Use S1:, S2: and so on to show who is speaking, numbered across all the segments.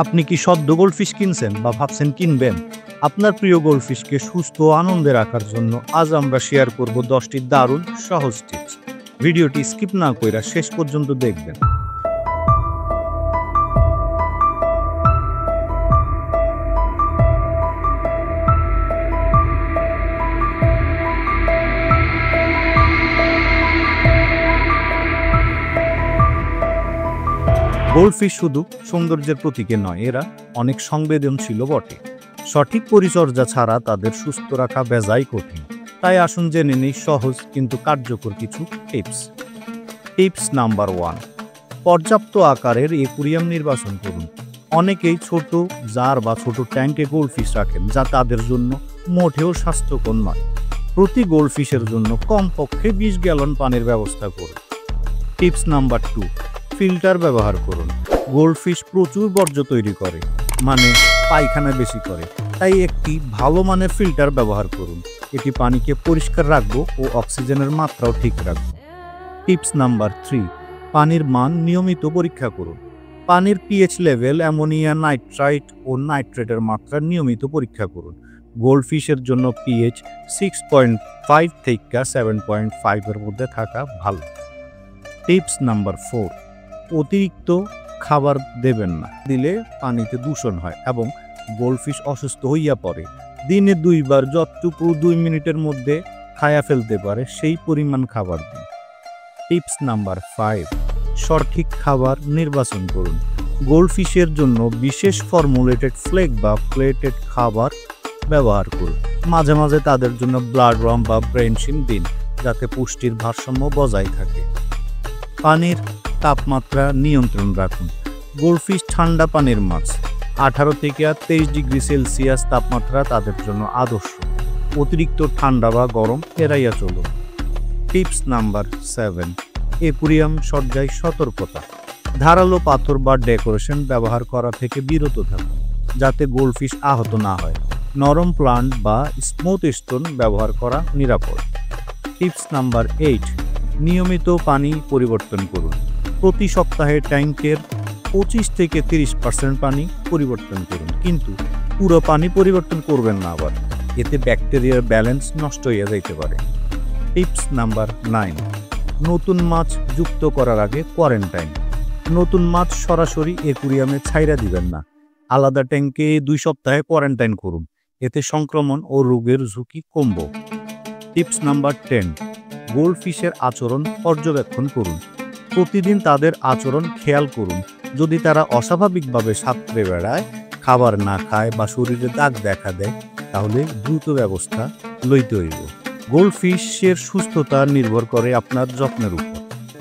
S1: আপনি কি সদ্য গোল্ডফিশ কিনছেন বা ভাবছেন কিনবেন? আপনার প্রিয় গোল্ডফিশকে সুস্থ ও আনন্দে রাখার জন্য আজ আমরা শেয়ার করব 10টি দারুণ সহজ টিপস। ভিডিওটি স্কিপ না কইরা শেষ পর্যন্ত দেখবেন। গোল্ডফিশ শুধু সৌন্দর্যের প্রতীকে নয়, এরা অনেক সংবেদনশীল বটে। সঠিক পরিচর্যা ছাড়া তাদের সুস্থ রাখা বেজায় কঠিন। তাই আসুন জেনে নেই সহজ কিন্তু কার্যকর কিছু টিপস। টিপস নাম্বার 1, পর্যাপ্ত আকারের অ্যাকুরিয়াম নির্বাচন করুন। অনেকেই ছোট জার বা ছোট ট্যাঙ্কে গোল্ডফিশ রাখেন, যা তাদের জন্য মোটেও স্বাস্থ্যকর নয়। প্রতি গোল্ডফিশের জন্য কমপক্ষে 20 গ্যালন পানির ব্যবস্থা করুন। টিপস নাম্বার 2, ফিল্টার ব্যবহার করুন। গোল্ডফিশ প্রচুর বর্জ্য তৈরি করে, মানে পায়খানা বেশি করে। তাই একটি ভালো মানের ফিল্টার ব্যবহার করুন। এটি পানিকে পরিষ্কার রাখবে ও অক্সিজেনের মাত্রাও ঠিক রাখবে। টিপস নাম্বার 3, পানির মান নিয়মিত পরীক্ষা করুন। পানির পিএইচ লেভেল, অ্যামোনিয়া, নাইট্রাইট ও নাইট্রেটের মাত্রা নিয়মিত পরীক্ষা করুন। গোল্ডফিশের জন্য পিএইচ 6.5 থেকে 7.5 এর মধ্যে থাকা ভালো। টিপস নাম্বার 4, অতিরিক্ত খাবার দেবেন না। দিলে পানিতে দূষণ হয় এবং গোল্ডফিশ অসুস্থ হইয়া পড়ে। দিনে 2 বার যতটুকু 2 মিনিটের মধ্যে খায়া ফেলতে পারে সেই পরিমাণ খাবার দিন। টিপস নাম্বার 5, সঠিক খাবার নির্বাচন করুন। গোল্ডফিশের জন্য বিশেষ ফর্মুলেটেড ফ্লেক বা প্লেটেড খাবার ব্যবহার করুন। মাঝে মাঝে তাদের জন্য ব্লাড রম বা ব্রেনশিম দিন, যাতে পুষ্টির ভারসাম্য বজায় থাকে। পানির তাপমাত্রা নিয়ন্ত্রণ রাখুন। গোল্ডফিশ ঠান্ডা পানির মাছ। 18 থেকে 23 ডিগ্রি সেলসিয়াস তাপমাত্রা তাদের জন্য আদর্শ। অতিরিক্ত ঠান্ডা বা গরম এড়াইয়া চলুন। টিপস নাম্বার 7, অ্যাকুরিয়াম সজ্জায় সতর্কতা। ধারালো পাথর বা ডেকোরেশন ব্যবহার করা থেকে বিরত থাকুন, যাতে গোল্ডফিশ আহত না হয়। নরম প্লান্ট বা স্মুথ স্টোন ব্যবহার করা নিরাপদ। টিপস নাম্বার 8, নিয়মিত পানি পরিবর্তন করুন। প্রতি সপ্তাহে ট্যাঙ্কের 25 থেকে 30% পানি পরিবর্তন করুন, কিন্তু পুরো পানি পরিবর্তন করবেন না, আবার এতে ব্যাকটেরিয়ার ব্যালেন্স নষ্ট হয়ে যাইতে পারে। টিপস নাম্বার 9, নতুন মাছ যুক্ত করার আগে কোয়ারেন্টাইন। নতুন মাছ সরাসরি অ্যাকুরিয়ামে ছাইরা দিবেন না। আলাদা ট্যাঙ্কে 2 সপ্তাহে কোয়ারেন্টাইন করুন, এতে সংক্রমণ ও রোগের ঝুঁকি কমবে। টিপস নাম্বার 10, গোল্ডফিশের আচরণ পর্যবেক্ষণ করুন। প্রতিদিন তাদের আচরণ খেয়াল করুন। যদি তারা অস্বাভাবিকভাবে সাঁতরে বেড়ায়, খাবার না খায় বা শরীরে দাগ দেখা দেয়, তাহলে দ্রুত ব্যবস্থা লইতে হইব। গোল্ডফিশের সুস্থতা নির্ভর করে আপনার যত্নের উপর।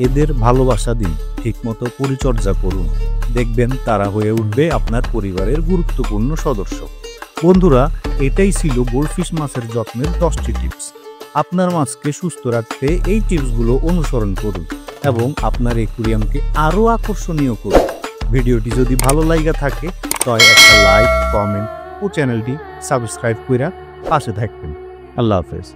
S1: এদের ভালোবাসা দিন, ঠিকমতো পরিচর্যা করুন। দেখবেন তারা হয়ে উঠবে আপনার পরিবারের গুরুত্বপূর্ণ সদস্য। বন্ধুরা, এটাই ছিল গোল্ডফিশ মাছের যত্নের 10টি টিপস। আপনার মাছকে সুস্থ রাখতে এই টিপসগুলো অনুসরণ করুন এবং আপনার অ্যাকুরিয়ামকে আরও আকর্ষণীয় করুন। ভিডিওটি যদি ভালো লাগা থাকে তবে একটা লাইক, কমেন্ট ও চ্যানেলটি সাবস্ক্রাইব কইরা পাশে থাকবেন। আল্লাহ হাফেজ।